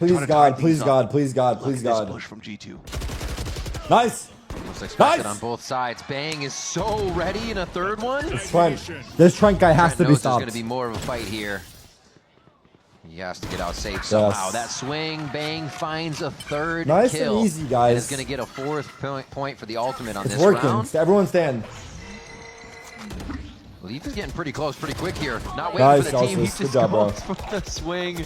Please God, please God, please God, please God. Push from G2. Nice. Almost expected on both sides. Bang is so ready in a third one. It's Trent. This Trent guy has to be stopped. There's going to be more of a fight here. He has to get out safe somehow. Yes. That swing, Bang finds a third Nice kill. and easy, guys. And is going to get a fourth point for the ultimate on It's this working. round. Everyone stand. Leaf is getting pretty close pretty quick here. Not waiting for the team. He just goes for the swing.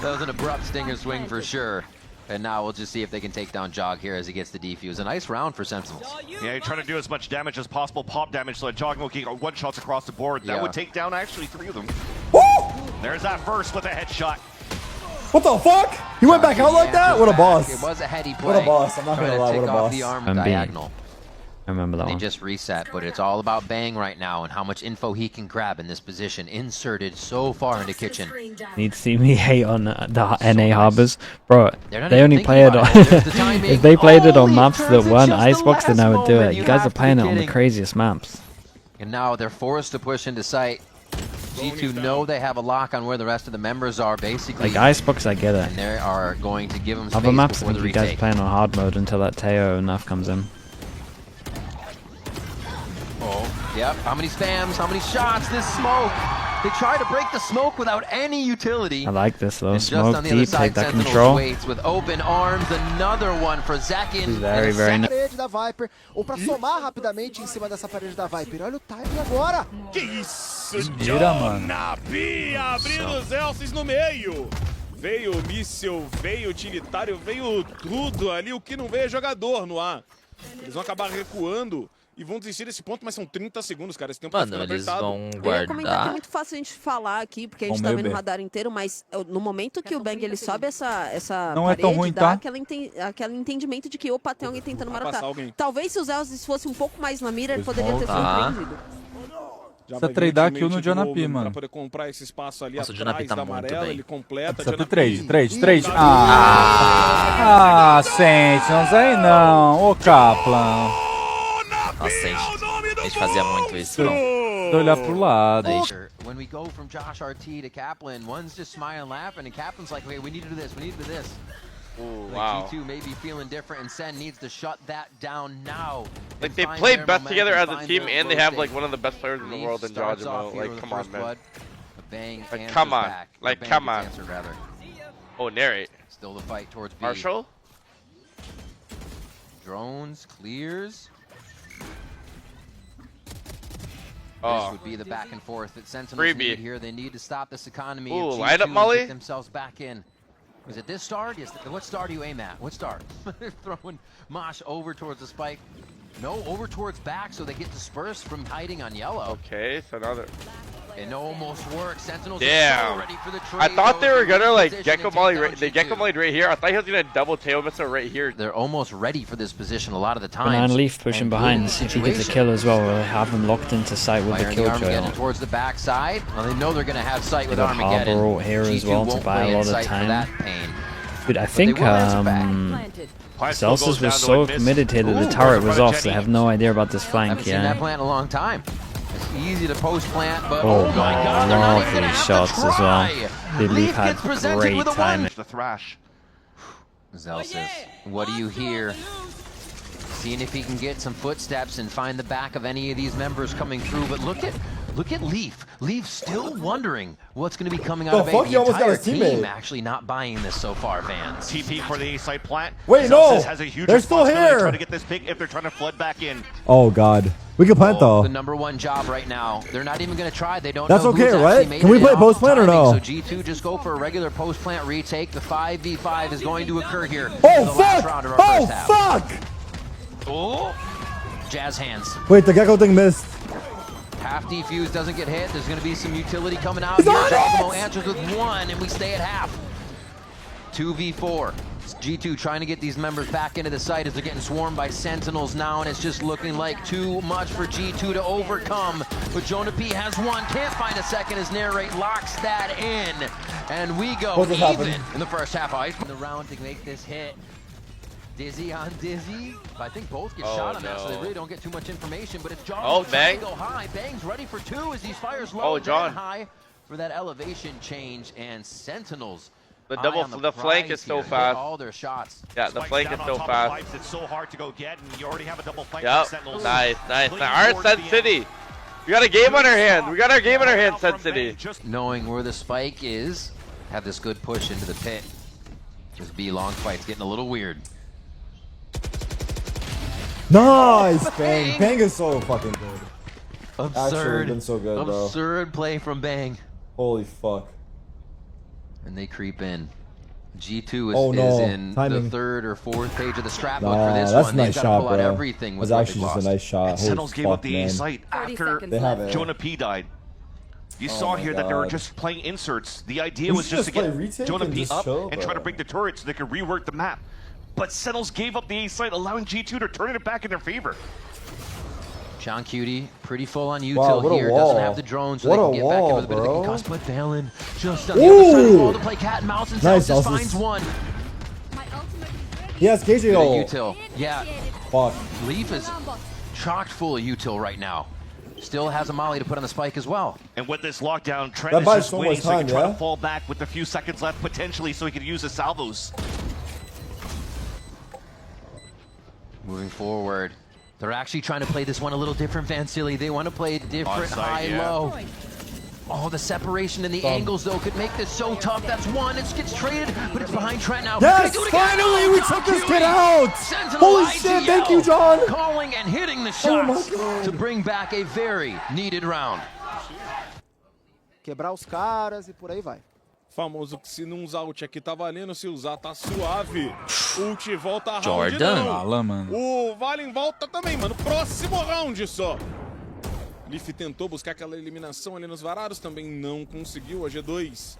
That was an abrupt stinger swing for sure. And now we'll just see if they can take down Jog here as he gets the defuse. A nice round for Sentinels. Yeah, you're trying to do as much damage as possible, pop damage, so that Jog will get one shots across the board. That would take down actually 3 of them. Woo! There's that first with a headshot. What the fuck? He went back out like that? What a boss. It was a heady play. What a boss. I'm not going to lie, what a boss. The arm diagonal. I remember that one. They just reset, but it's all about Bang right now and how much info he can grab in this position. Inserted so far into kitchen. Need to see me hate on the NA harbors, bro. They only play it on. The if they played it on maps that weren't icebox, then I would do it. You guys are playing it on the craziest maps. And now they're forced to push into site. G2 know they have a lock on where the rest of the members are, basically. Like icebox, I get it. And they are going to give them space Other maps, I before think the you guys retake. are playing on hard mode until that Teo enough comes in. Oh, yep. How many spams? How many shots? This smoke. They try to break the smoke without any utility. I like this though. And Smoke just on the deep, other side, take that Sentinels control. waits with open arms. Another one for Zakin. Very, very nice. Parede da Viper, ou pra somar rapidamente em cima dessa parede da Viper. Olha o timing agora. Que isso, John na pia, abrindo os elfos no meio. Veio o míssil, veio o utilitário, veio tudo ali. O que não veio é jogador no ar. Eles vão acabar recuando e vão desistir desse ponto, mas são 30 segundos, cara. Esse tempo tá ficando apertado. Eu ia comentar que é muito fácil a gente falar aqui, porque a gente tá vendo o radar inteiro, mas no momento que o Bang ele sobe essa não parede, é tão ruim, dá tá? aquele entendimento de que, opa, tem alguém tentando matar. Alguém. Talvez se os Elzes fossem um pouco mais na mira, ele poderia ter surpreendido. Precisa tradar kill no Jonapi, mano. Pra poder comprar esse espaço ali Nossa, atrás da amarela, ele completa. Precisa ter trade. Ah, Sentinels, aí não. Ô, Kaplan. Nossa, a gente fazia muito isso, não. Olhar pro lado. When we go from Josh RT to Kaplan, one's just smiling, laughing, and Kaplan's like, "Wait, we need to do this. We need to do this." Ooh, like wow. G2 may be feeling different, and Sen needs to shut that down now. Like they play best together as a team, and they have like one of the best players in the world in Jajimo. Like, come on, man. Like, come on. Like, come on. Oh, narrate. Still the fight towards B. Marshall. Drones clears. Oh. This would be the back and forth that Sentinels need here. They need to stop this economy. Ooh, G2 light up Molly. Get themselves back in. Is it this star? Yes. What star do you aim at? What star? They're throwing Mosh over towards the spike. No, over towards back, so they get dispersed from hiding on yellow. Okay, so now they're... It almost works. Sentinels Damn. are so ready for the trade. I thought they were gonna like Gecko Molly right. They Gecko Molly right here. I thought he was gonna double tail missile right here. They're almost ready for this position a lot of the time. Banana Leaf pushing behind. See if he gets a kill as well. We'll have him locked into sight with the Killjoy. Towards the back side. Well, they know they're gonna have sight with got Armageddon. Harbor here as well to buy a lot of time. Dude, I think Celsius was so committed here that the turret was off. So they have no idea about this flank. Haven't seen that plant in a long time. It's easy to post plant, but oh my God, they're not even gonna have shots to as well. try. Leaf Leaf had gets presented great with a timing. The thrash. Zelsis, what do you hear? Seeing if he can get some footsteps and find the back of any of these members coming through, but look at Leaf. Leaf still wondering what's going to be coming out of A. The entire team actually not buying this so far, fans. TP for the A site plant. Wait, no! Has a huge They're still here! Trying to get this pick if they're trying to flood back in. Oh, God. We can plant, though. The #1 job right now. They're not even going to try. They don't That's know okay, who's right? Can we play post-plant or no? So G2 just go for a regular post-plant retake. The 5v5 is going to occur here. Oh, fuck! Oh, fuck! Oh! Jazz hands. Wait, the Gecko thing missed. Half defuse doesn't get hit. There's going to be some utility coming out here. Giacomo answers with 1, and we stay at half. 2v4. It's G2 trying to get these members back into the site as they're getting swarmed by Sentinels now, and it's just looking like too much for G2 to overcome. But Jonah P has 1, can't find a second as Narrate locks that in. And we go even in the first half. Ice in the round to make this hit. Dizzy on Dizzy. I think both get shot on that, so they really don't get too much information. But if John trying to go high, Bang's ready for 2 as these fires low and high for that elevation change. And Sentinels The flank is so fast. All their shots. Yeah, the flank is so fast. It's so hard to go get, and you already have a double flank. Yep. Nice. Alright, Sen City. We got a game on our hand. We got our game on our hand, Sen City. Knowing where the spike is, have this good push into the pit. This B long fight's getting a little weird. Nice, Bang. Bang is so fucking good. Absurd. Been so good, bro. Absurd play from Bang. Holy fuck. And they creep in. G2 is in timing. the 3rd or 4th page of the strat book for this that's one. a nice They've got shot, to pull out bro. everything with That's what actually they've just a lost. nice shot. Holy Sentinels gave up fuck, the A man. site after They have it. Jonah P died. You saw my here that they were God. just playing inserts. The idea We was should just to just get play retake Jonah and P just up chill, and try to bro. break the turret so they could rework the map. But Sentinels gave up the A site, allowing G2 to turn it back in their favor. John Cutie, pretty full on util Wow, what a here. wall. Doesn't have the drones, so What they a can get back in wall, with a bit of the bro. concuss. But Valen just on the other side of the wall to play cat and mouse, and Nice, Celsius Celsius. finds one. He has KJ Good ult. at util. Yeah, Fuck. Leaf is chocked full of util right now. Still has a molly to put on the spike as well. And with this lockdown, Trent That is buys just so waiting much so he time, can try yeah? to fall back with a few seconds left potentially so he can use the salvos. Moving forward. They're actually trying to play this one a little different, Vansili. They want to play different high-low. Oh, the separation and the angles, though, could make this so tough. That's one. It gets traded, but it's behind Trent now. Yes, finally, we took this kid out. Holy shit, thank you, John. Calling and hitting the shots to bring back a very needed round. Quebrar os caras e por aí vai. Famoso que se não usar ult aqui tá valendo, se usar tá suave. Ult volta a round Jordan. não. Fala, mano. O Valen volta também, mano. Próximo round só. Leaf tentou buscar aquela eliminação ali nos varados, também não conseguiu. A G2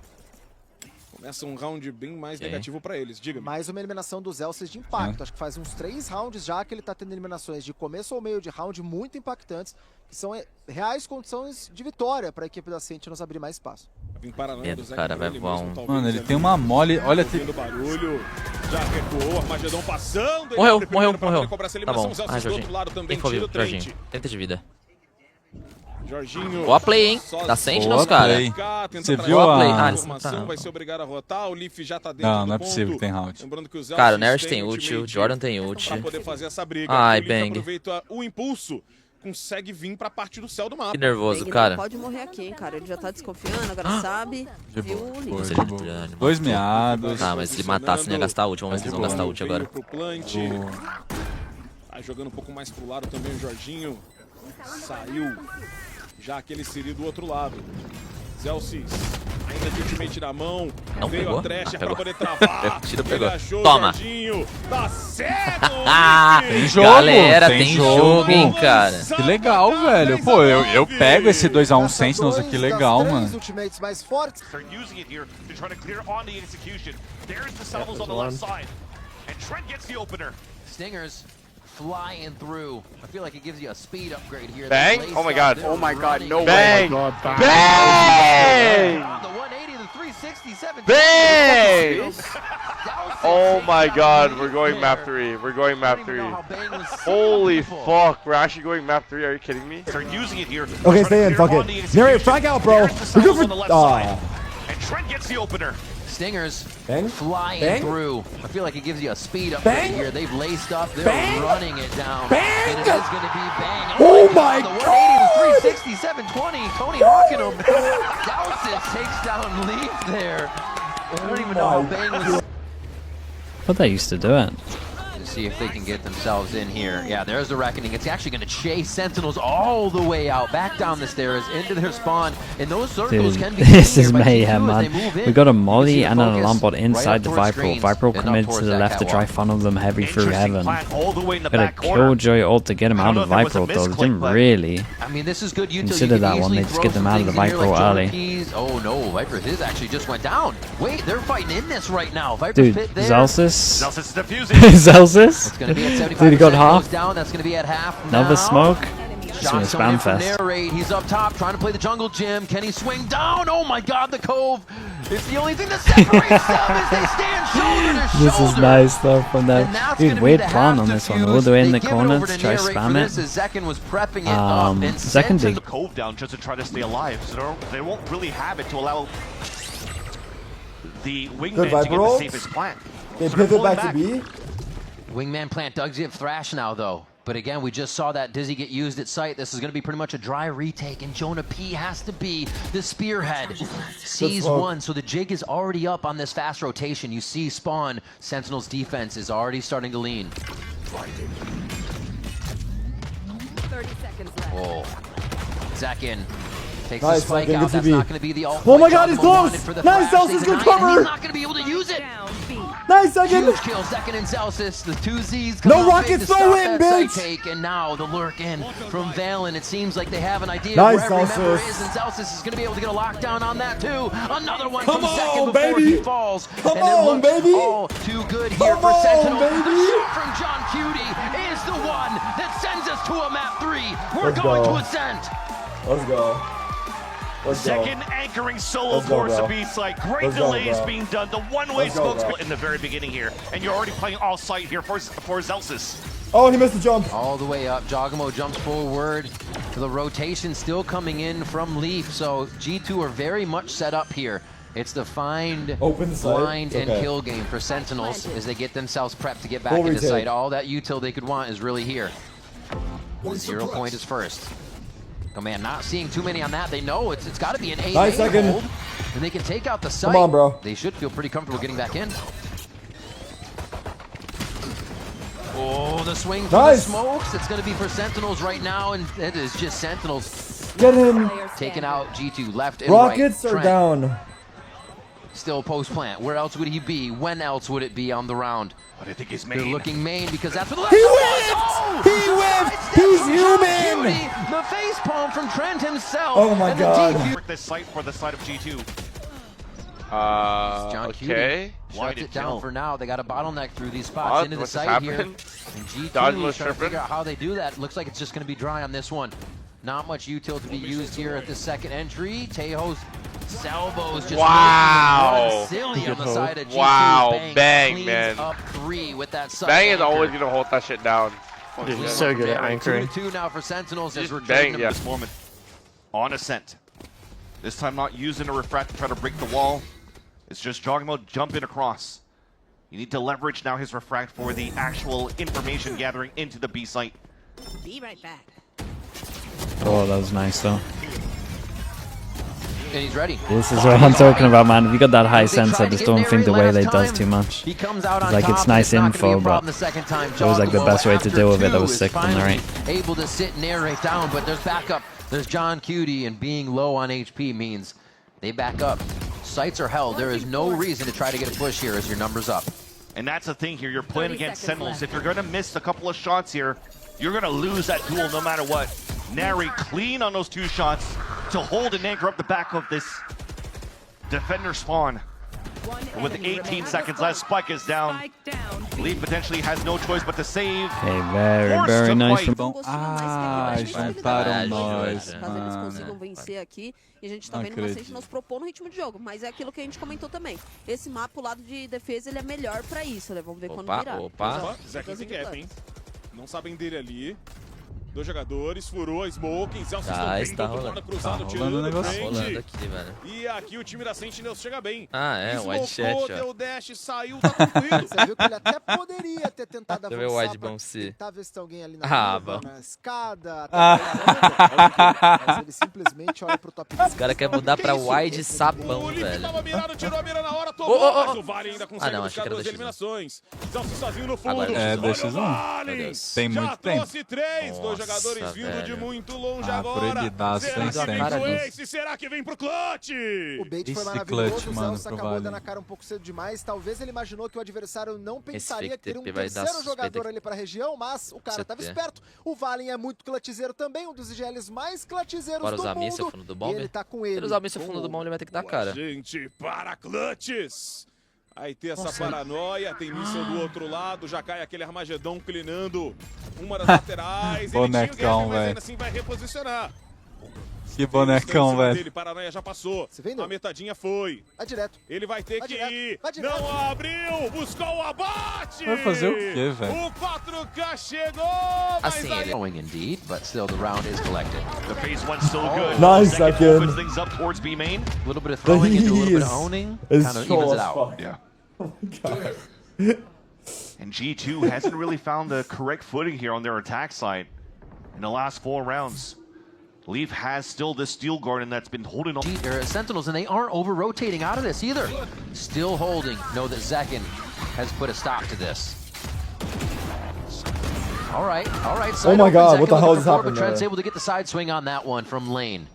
começa um round bem mais negativo pra eles. Diga-me. Mais uma eliminação do Zelsis de impacto. Acho que faz uns 3 rounds já que ele tá tendo eliminações de começo ou meio de round muito impactantes, que são reais condições de vitória para a equipe da Sentinels abrir mais espaço. Cara, vai voar um... Mano, ele tem uma mole, olha... Barulho, já recuou, Armagedon passando. Morreu. Tá bom. Ah, Jorginho. Tem for view, Jorginho. 30 de vida. Jorginho. Boa play, hein? Da Sentinels, cara. Você viu a... Ah, Vai ser obrigado a rotar, o Leaf já tá dentro não é possível que tem round. Cara, o Nerd tem ult, o Jordan tem ult. Pra poder fazer essa briga. Ai, o Leaf Bang. aproveita o impulso, consegue vir pra parte do céu do mapa. Que nervoso, Bang cara. não pode morrer aqui, hein, cara. Ele já tá desconfiando, agora sabe. De Viu boa, o foi, Leaf. de boa. 2 meados. Tá, mas se ele matasse, não ia gastar ult. Vamos ver se eles vão gastar ult agora. Pro plant. Tá jogando um pouco mais pro lado também o Jorginho. Saiu. Já aquele Siri do outro lado. Zelsis, ainda de ultimate na mão. Não veio pegou? a Trash Pegou. pra poder travar. Tira, pegou. Achou Toma. O Jorginho. Tá certo. Tem jogo, Galera, tem jogo, hein, cara. Que legal, velho. Pô, eu pego esse 2x1 Sentinels aqui legal, mano. Ultimates mais fortes. They're using it here to try to clear on the execution. There's the salvos on the left side. And Trent gets the opener. Stingers flying through. I feel like it gives you a speed upgrade here. Bang? Oh my god. Oh my god, no Bang! way. Bang! The 180, the 367. Bang! Oh my god, we're going map 3. We're going map 3. Holy fuck, we're actually going map 3. Are you kidding me? They're using it here. Okay, stay in, fuck it. Narrate, frag out, bro. We're good for... And Trent gets the opener. Stingers Bang? flying Bang? through. I feel like it gives you a speed up Bang? here. They've laced up. They're Bang? running it down. Bang? And it is going to be Bang. Oh my The god! 180 to 360, 720. Tony hawking him. Dowsett takes down Leaf there. I don't even know how Bang was... But they used to do it. To see if they can get themselves in here. Yeah, there's the reckoning. It's actually going to chase Sentinels all the way out, back down the stairs, into their spawn. And those circles Dude, can be this seen is here by mayhem, G2 as they man. move in. We got a You molly see and an focus alarm bot right inside up the towards Viper. screens Viper and up committed to towards the that left to try catwalk. funnel them heavy through Interesting heaven. plan all the way in the Got a back corner. Killjoy ult to get him I out don't of know the if there Viper was a ult though. misclick, Didn't but- really. I mean, this is good util. Consider You can that one. easily They just throw get them some out of the things in here Viper like early. Jordan keys. Oh no, Viper, his actually just went down. Wait, they're fighting in this right now. Viper's Dude, pit there. Zelsis? Zelsis is defusing. Zelsis? It's going to be at 75%. Dude, he got goes half. down. That's going to be at half Another now. smoke? Just gonna Shots coming in spam from fest. Narrate. He's up top trying to play the jungle gym. Can he swing down? Oh my god, the cove. It's the only thing that separates them as they stand shoulder to shoulder. This is nice though from And them. that's Dude, gonna be weird the plan half on this one. defuse. All the way in They the give it corner over to to try Narrate for spam this it. as Zekken was prepping it up. And Zekken did The cove down just to try to stay alive, so they won't really have it to allow the Good wingman to vibe get the rolls. safest plant. They So they're pivot pulling back to B. Wingman plant does get Thrash now, though. But again, we just saw that Dizzy get used at site. This is going to be pretty much a dry retake, and Jonah P has to be the spearhead. Sees one, so the jig is already up on this fast rotation. You see Spawn. Sentinel's defense is already starting to lean. 30 seconds left. Oh. Zekin takes Nice, the spike Zekin, out. good That's TP. not going to be the ult. Oh my God, he's Jogamo close. wanted for the Nice, flash. Zelsis, They good denied, and cover. He's not going to be able to use it. Down B. Nice second. Huge kills, Zekin and Zelsis, the two Zs No come out rocket big to throw stop in, that bitch. side take, and now the lurk in from Valen. It seems like they have an idea Nice, of where every member Zelsis. is, and Zelsis is going to be able to get a lockdown on that too. Another one Come from Zekin on, before baby. he falls. Come and it on, looks baby. all too good here Come for on, Sentinel. baby. The shot from John Cutie is the one that sends us to a map 3. We're Let's going go. to Ascent. Let's go. Let's go. Second anchoring solo Let's go, force bro. of Beast like great Let's go, delays bro. being done. The one-way Let's go, smokes bro. in the very beginning here, and you're already playing all sight here for Zelsis. Oh, he missed the jump. All the way up. Jogamo jumps forward. The rotation still coming in from Leaf. So G2 are very much set up here. It's the find, Open site. blind, and Okay. kill game for Sentinels as they get themselves prepped to get back Full into retake. sight. All that util they could want is really here. 0 point is first. Oh man, not seeing too many on that. They know it's got to be an 8 Nice second. hold, and they can take out the site. Come on, bro. They should feel pretty comfortable getting back in. Oh, the swing for Nice. the smokes. It's going to be for Sentinels right now, and it is just Sentinels Get him. taking out G2 left and Rockets right. are Trent down. still post plant. Where else would he be? When else would it be on the round? But I think he's They're main. looking main because that's what the He whiffed! He whiffed! He's human! The face palm from Trent himself. Oh my and the God. DQ This site for the side of G2. John Okay. shuts it down kill. for now. They got a bottleneck through these spots What? into the What just site here. happened? And G2 Dodge is was trying to tripping. figure out how they do that. Looks like it's just going to be dry on this one. Not much util to be used here at the second entry. Tejo's salvos just Wow. run silly on the side of G2. Wow, Bang, cleans man. up 3 with that side Bang is anchor. always gonna hold that shit down. Dude, he's so good at anchoring. 2-2 now for Sentinels as Just we're bang, trading them. yeah. This moment on Ascent. This time not using a refract to try to break the wall. It's just Jogamo jumping across. You need to leverage now his refract for the actual information gathering into the B site. Be right back. Oh, that was nice though. And he's ready. This is what I'm talking about, man. If you got that high sense, I just don't think the way they does too much. He comes out on Like, top, it's and nice not gonna be a info, problem but the second time. it was like the Jogamo, best way to after deal with it. That 2, was is sick from the finally right. able to sit and narrate down, but there's backup. There's John Cutie, and being low on HP means they back up. Sights are held. There is no reason to try to get a push here as your numbers up. And that's the thing here. You're playing 30 against seconds Sentinels. left. If you're going to miss a couple of shots here, you're going to lose that duel no matter what. Nary clean on those 2 shots to hold and anchor up the back of this defender spawn. And with 18 seconds left, Spike is down. Leaf potentially has no choice but to save. Hey, very, Forced very to nice fight. from... Juntaram nós, Caso eles mano. consigam vencer aqui, e a gente tá Não vendo uma acredito. Sentinels propor no ritmo de jogo, mas é aquilo que a gente comentou também. Esse mapa, o lado de defesa, ele é melhor pra isso, né? Vamos ver quando virar. Opa. Ó, Zekin tem gap, hein? Não sabem dele ali. 2 jogadores, furou a Smoking, Zelsis também está do outro rolando. lado cruzado, Tá tirando rolando o da negócio. frente. Rolando aqui, velho. E aqui o time da Sentinels chega bem. Ah, é, Smocou, wide chat, ó. deu dash, saiu, tá tranquilo. Você viu que ele até poderia ter tentado Deixa eu ver o avançar wide pra bounce. tentar ver se tem alguém ali na Ah, curva, bom. na escada, até na varanda, mas ele simplesmente olha pro top. Os caras querem mudar pra wide sabão, O Lipe velho. tava mirado, tirou a mira na hora, tomou, mas o Vale ainda consegue não, achei buscar que era 2 DX1. eliminações. Zelsis sozinho no fundo. Agora É, Olha o DX1. Vale. Meu Deus. Tem Já muito tempo. trouxe 3, 2 Nossa, jogadores vindo de velho. muito longe Ah, agora. proibidaço, Será hein, que vem Cara pro disso. Ace? Será que vem pro Clutch? O bait foi Esse maravilhoso, clutch, o mano, Zelsis pro acabou Vale. dando a cara um pouco cedo demais. Talvez ele imaginou que o adversário não pensaria fake que teria um TP vai dar terceiro suspeita jogador aqui. ali pra região, mas o cara tava CT. esperto. O Valen é muito clutchizeiro também, um dos IGLs mais clutchizeiros Bora do usar a mundo. missa fundo do E bomb? ele tá com Se ele. ele usar a missa fundo do bomb, ele vai ter que dar cara. Gente, para Clutches. Aí tem essa paranoia, tem míssil do outro lado, já cai aquele Armagedon clinando uma das laterais. Ele tinha o Bonecão, game, mas velho. ainda assim vai reposicionar. Que bonecão, velho. Dele, Paranoia já passou. Você vendo? A metadinha foi. Vai direto. Ele vai ter Vai que direto, ir. vai direto. Não abriu. Buscou o abate. Vai fazer o quê, velho? O 4K chegou. Assim, mas aí... Going indeed, but still the round is collected. The phase one's still good. Nice, Second Zakin. opens things up towards B main. A little bit of throwing into a little bit of Jeez. owning, It's kind of troll evens it as out. fuck. Yeah. Oh my god. And G2 hasn't really found the correct footing here on their attack side in the last 4 rounds. Leaf has still this steel garden that's been holding on. Sentinels, and they aren't over-rotating out of this either. Still holding. Know that Zekin has put a stop to this. All right. Oh my god, Zekin what the hell looking is for happening But Trent's there? able to get the side swing on that one from lane.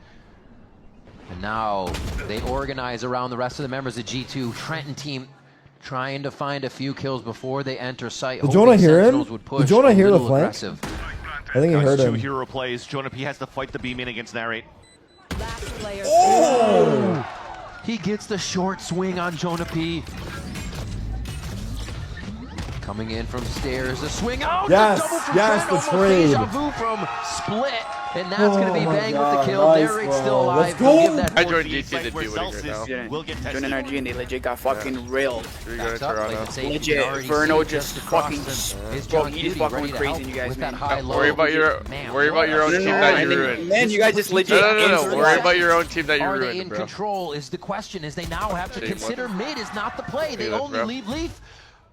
And now they organize around the rest of the members of G2. Trenton team trying to find a few kills before they enter site. Did Jonah hear him? Sentinels would push Did Jonah a hear the little flank? aggressive. I think he heard Two him. hero plays. Jonah P has to fight the B main against Narrate. Last player. Oh! He gets the short swing on Jonah P. Coming in from stairs, a swing out. Yes, the double from yes, Trent, the almost trade. deja vu from Split, and that's Oh going to be my Bang God, with the kill. nice, Narrate's bro. still alive. Let's They'll go. give that I 4G joined GT, site they'd where be winning right Celsius now. will get tested. Join NRG and they legit got fucking railed. Backs up, like I say, you can Legit, already Verno see just across fucking, them. Is bro, John he Cutie just fucking ready went to crazy help in you guys, with that man. high low? Worry about your Man, worry about your own what team a that shot. you ruined. Man, you guys just legit. No. Worry about your own team that you Are they ruined, in bro. control is the question, as they now have to Shame, consider what? mid is not the play. They Look at only this, bro. leave Leaf,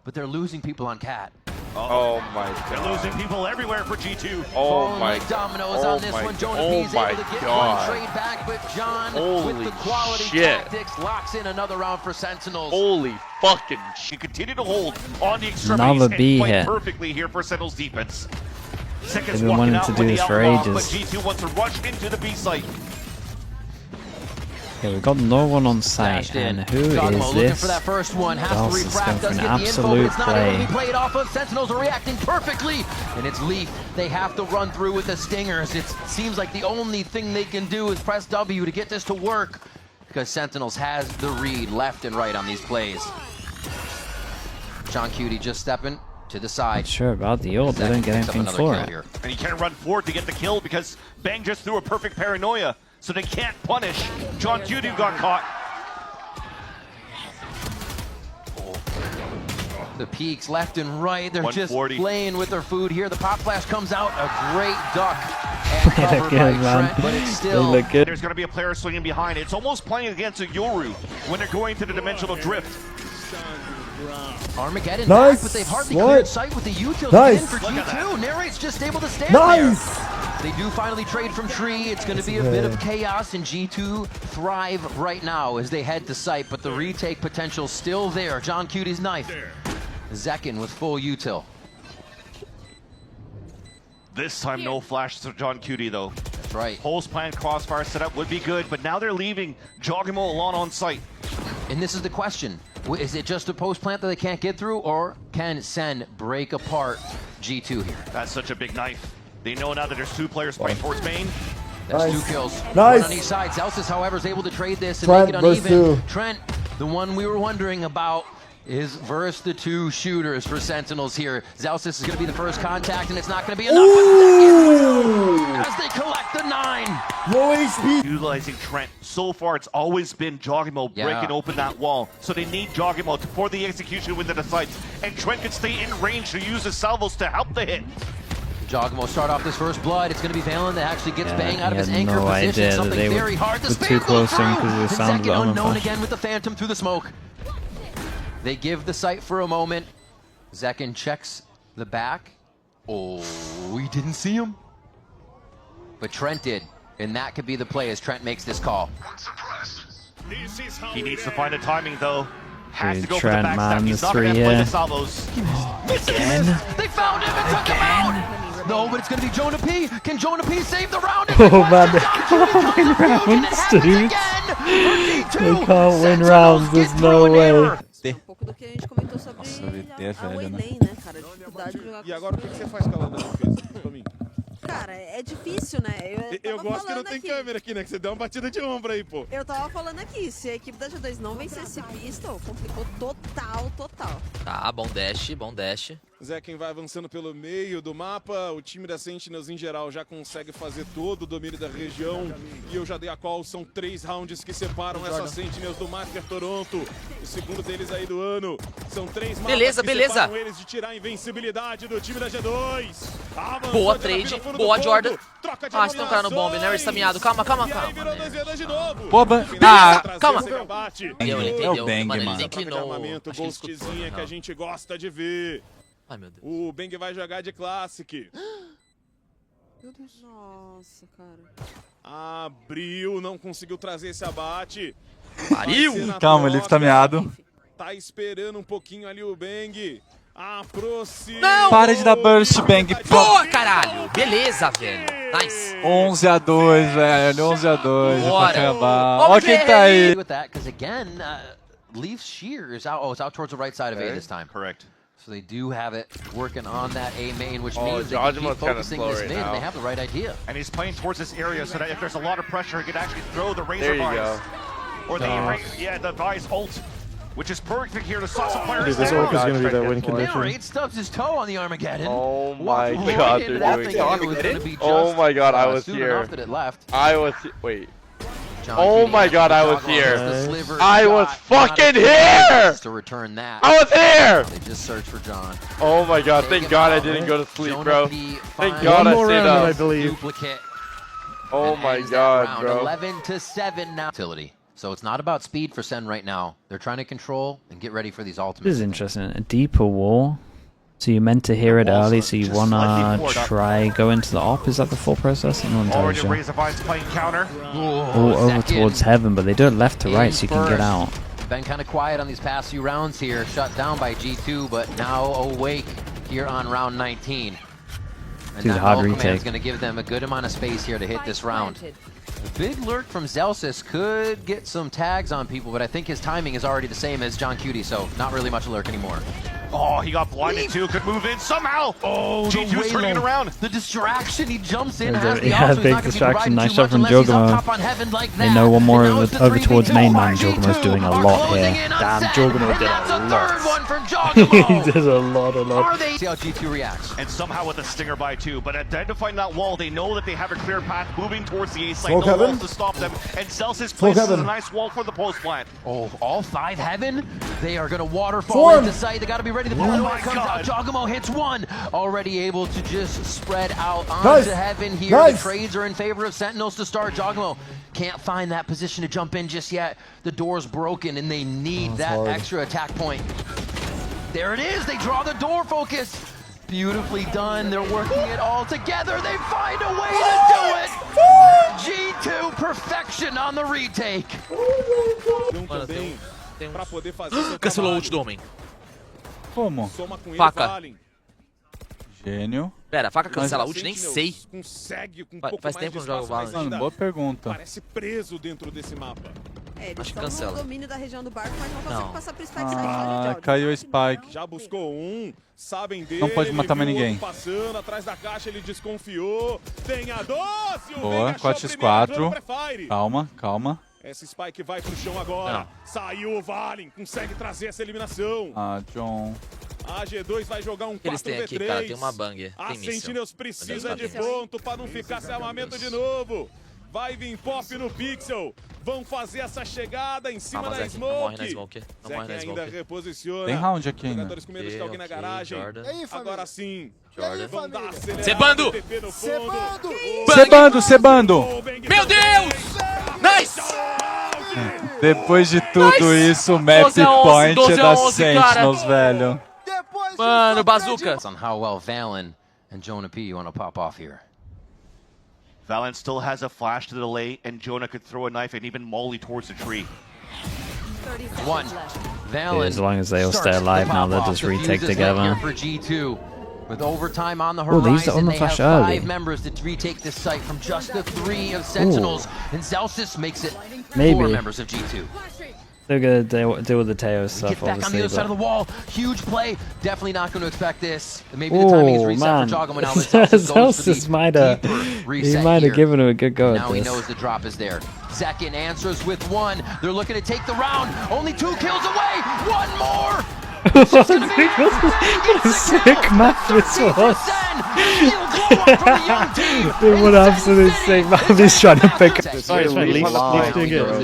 but they're losing people on Cat. Oh my They're god. losing people everywhere for G2. Oh Falling my like dominoes oh on this my one. Jonah oh P's my able to get god. one trade back, but John Holy with the quality shit. tactics locks in another round for Sentinels. Holy fucking She continue to hold on the extremities Another and B fight hit. perfectly here for Sentinels defense. Seconds They've been walking wanting out to with do the this for outlaw, ages. but G2 wants to rush into the B site. Yeah, we've got no one on site, Dashed in. and who Giacomo is looking this? for that first one. Has Dallas to is refract, going for does an get the info, but absolute it's not able to play. be played off of. Sentinels are reacting perfectly, and it's Leaf. They have to run through with the stingers. It seems like the only thing they can do is press W to get this to work, because Sentinels has the read left and right on these plays. John Cutie just stepping to the side. Not sure about the ult. They don't get Picks up anything another for kill it. here. And he can't run forward to get the kill because Bang just threw a perfect paranoia, so they can't punish. John Cutie got caught. The peaks left and right. They're just 140. playing with their food here. The pop flash comes out. A great duck. And They look covered good, by man. Trent, but it's They still... look good. There's going to be a player swinging behind. It's almost playing against a Yoru when they're going to the dimensional drift. Armageddon Nice. back, but they've hardly What? cleared sight with the util Nice. in for Look at G2. Narrate's just able to stand Nice! there. They do finally trade from tree. It's going to be a bit of chaos, and G2 thrive right now as they head to site, but the retake potential still there. John Cutie's knife. Zekin with full util. This time, no flash to John Cutie, though. That's right. Pulse plant crossfire setup would be good, but now they're leaving Jogimo alone on site. And this is the question. Is it just a post plant that they can't get through, or can SEN break apart G2 here? That's such a big knife. They know now that there's 2 players fighting towards main. That's Nice. 2 kills. Nice. One on each side. Zelsis, however, is able to trade this and Trent make it versus uneven. 2. Trent, the one we were wondering about, is versus the 2 shooters for Sentinels here. Zelsis is going to be the first contact, and it's not going to be enough. Ooh! As they collect the 9. Low HP. Utilizing Trent. So far, it's always been Jogimo Yeah. breaking open that wall. So they need Jogimo for the execution within the sights. And Trent can stay in range to use his salvos to help the hit. Jogimo start off this first blood. It's going to be Valen that actually gets Bang out of his he had anchor no position. idea that Something they very were hard. The too spam close to him through. because of the And sound of second the armor unknown flash. again with the Phantom through the smoke. They give the site for a moment. Zekin checks the back. Oh, he didn't see him. But Trent did. And that could be the play as Trent makes this call. He needs to find the timing, though. Has Dude, to go Trent, for the man, backstab. He's this not going to 3, play yeah. the salvos. Again? They found him and took him out. No, but it's going to be Jonah P. Can Jonah P save the round? Oh man, they can't win rounds, dude. They can't win rounds, there's no way. Um pouco do que a gente comentou sobre VT é a velho, né? Waylane, né, cara? A dificuldade de jogar E agora o que você faz calando a defesa? Pra mim. Cara, é difícil, né? Eu tava gosto que não falando tem aqui. câmera aqui, né? Que você deu uma batida de ombro aí, pô. Eu tava falando aqui, se a equipe da G2 não vencesse pistol, complicou total. Tá, bom dash, bom dash. Zé, quem vai avançando pelo meio do mapa, o time da Sentinels em geral já consegue fazer todo o domínio da região. E eu já dei a call, são 3 rounds que separam essas Sentinels do Master Toronto. O segundo deles aí do ano. São 3 mapas que separam eles de tirar a invencibilidade do time da G2. Boa trade, boa Jordan. Ah, você tem um cara no bomb, né? Ele está miado. Calma. Boba. Calma. Ele Entendeu? Bang, Mano, ele mano. declinou. Armamento, ghostzinha que a gente gosta de ver. Ai, meu Deus. O Bang vai jogar de Classic. Meu Deus. Nossa, cara. Abriu, não conseguiu trazer esse abate. Pariu! Calma, ele tá meado. Tá esperando um pouquinho ali o Bang. Aproxima. Não! Para de dar burst, Bang. Boa, caralho! Beleza, velho. Nice. 11-2, velho. 11-2. Pra Bora. acabar. Vamos Ó quem tá aí. With that, because again, Leaf's shear is out. Oh, it's out towards the right side of A this time. Correct. So they do have it working on that A main, which means they Josh can keep Mo's kinda focusing slow this right mid, and now. they have the right idea. And he's playing towards this area so that if there's a lot of pressure, he could actually throw the razor There you vines. go. Or the vise ult, which is perfect here to saw some players. Dude, this there. orc is going to be that win Damn, condition. Raid stubs his toe on the Armageddon. Oh my Walked god, right they're into that doing thing, and it was gonna be Oh just, my god, I was soon here. enough that it left. I was wait. John Oh Cutie my god, I was Dogma here. has the sliver I was shot, fucking not a chance here! to return that. I was here! They just searched for John. Oh my god, Take thank him god I out. didn't go to sleep, Jonah bro. P Thank finds god I more stayed round, I up. believe. duplicate. Oh and my ends that god, round. bro. 11-7 now. Utility. So it's not about speed for Sen right now. They're trying to control and get ready for these ultimates. This is interesting. A deeper wall. So you meant to hear it early, so you just wanna slightly forward up. try go into the op. Is that the full process? I'm not Already entirely sure. razor vines playing counter. Oh, over towards heaven, but they do it left to right, so you can get out. Been kind of quiet on these past few rounds here. Shut down by G2, but now awake here on round 19. And Dude, that hard Null Command retake. is going to give them a good amount of space here to hit this round. A big lurk from Zelsis could get some tags on people, but I think his timing is already the same as John Cutie, so not really much lurk anymore. Oh, he got blinded too. Could move in somehow. Oh, G2's turning it around. The distraction, he jumps in, Yeah, has the yeah, option. He's big not gonna be distraction. providing Nice too shot much from unless he's up Juggernaut. top on heaven like They that. know one more And now it's the over towards 3v2. main man. G2 Juggernaut's doing a are lot closing here. in on Damn, Sen, Juggernaut and did that's a a lot. third one from Juggernaut. He did a lot. Are they? See how G2 reacts. And somehow with a stinger by 2, but identifying that wall, they know that they have a clear path moving towards the A site. Smoke No heaven. walls to stop them. And Celsius Smoke places a heaven. nice wall for the post plant. Oh, all 5 heaven? They are going to waterfall Form. into sight. They got to be ready to pull Oh it. my Comes God. out. Jogamo hits one. Already able to just spread out onto Nice. heaven here. Nice. The trades are in favor of Sentinels to start. Jogamo can't find that position to jump in just yet. The door's broken and they need that hard. extra attack point. There it is. They draw the door focus. Beautifully done. They're working it all together. They find a way to do it. G2 perfection on the retake. Também tem um- pra poder fazer seu Cancelou o ult trabalho. do homem. Como? Soma com ele, Faca. Valen. Gênio. Pera, faca cancela ult? Nem Sentinels sei. Consegue com um Faz pouco tempo mais que de eu não jogo espaço, mas Valorant. ainda Mano, boa pergunta. parece preso dentro desse mapa. É, eles Acho que estão cancela. no domínio da região do barco, mas não conseguem Não. passar pro Spike Side. Ah, caiu o Spike. Já buscou um, sabem dele. Não pode matar mais viu o ninguém. outro passando, atrás da caixa ele desconfiou. Tem a 12, o Boa, Vega achou 4x4. primeiro, dando prefire. Calma, calma. Esse Spike vai pro chão agora. Não. Saiu o Valen, consegue trazer essa eliminação. Ah, John. A G2 vai jogar um 4v3. O que eles têm aqui, cara? Tem uma bang. A Tem míssil. Sentinels precisa de Míssil. ponto para não ficar sem armamento de novo. Vai vir pop no Pixel. Vão fazer essa chegada em cima Calma, da Zeke. Não morre na Smoke. smoke. Não morre Zeke na ainda smoke. reposiciona. Tem round aqui ainda. Jogadores com medo de ter alguém na Ok, garagem. Jordan. E aí, família? Agora sim. Jordan. Vão dar acelerada, Cebando! TP no fundo. Cebando! Cebando, cebando! O Bang Meu Deus! Nice! Depois de tudo isso, o map 12 a 11, point é 12 a da 11, cara. Sentinels, velho. Depois de Mano, um bazuca. On how well Valen and Jonah P want to pop off here. Valen still has a flash to the lane, and Jonah could throw a knife and even molly towards the tree. 30 seconds One. left. Valen. As long as they all stay starts alive the now, they'll pop-off. just The fuse retake is lit together. here for G2. With overtime on the Oh, they used the horizon, Omni they have Flash early. 5 members to retake this site from just the 3 of Sentinels. And Zelsis makes it 4 Maybe. members of G2. They're gonna deal with the Teo stuff, Get back on the obviously. other side of But... the wall. Huge play. Definitely not going to expect this. Maybe the timing is Oh reset man, for Jogamo now. But Zelsis goes for Zelsis the might have deeper he reset might here. have given him a good go Now at he this. knows the drop is there. Second answers with 1. They're looking to take the round. Only 2 kills away. 1 more. What a sick map this was. Dude, what an absolute sick map. He's trying to pick up.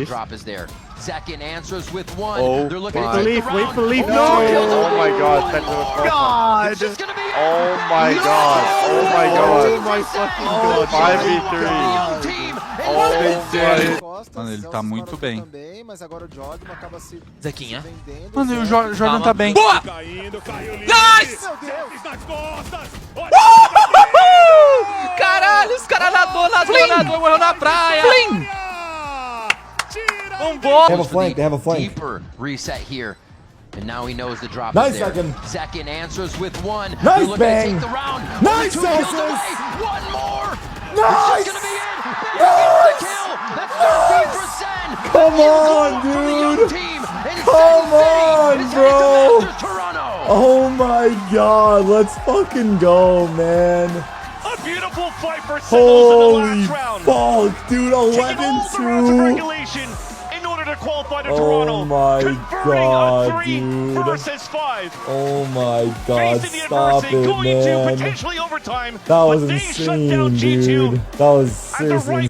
Drop is there. Second answers with one. Oh, they're looking my. wait for leaf. No. Oh my god, God. Oh my god. Oh my god. Oh my fucking god. 5v3. Oh my. Mano, ele tá muito bem. Também, mas agora o Jogma acaba se Zequinha. vendendo. Mano, e o Jordan tá bem. Boa! Nice! Caralho, os caras nadou, morreu na praia. Vambora. They have a flank. They have a flank. Deeper reset here. And now he knows the drop Nice is there. second. Second answers with one. Nice They're looking bang. to take the round. Nice Only 2 kills Celsius. away. One more. Nice. It's gonna be it. Nice. The kill. That's 13 for Sen. Come on, dude. Come on, bro. Oh my god. Let's fucking go, man. A beautiful fight for Sentinels in the last round. Fuck, dude. Taking all the rounds of 11-2. regulation in order to qualify to Oh Toronto. my Converting god, on 3 dude. versus 5. Oh my god. Facing the Stop adversity, it, going into man. potentially overtime. That was but they shut down insane, G2 dude. That was at the right seriously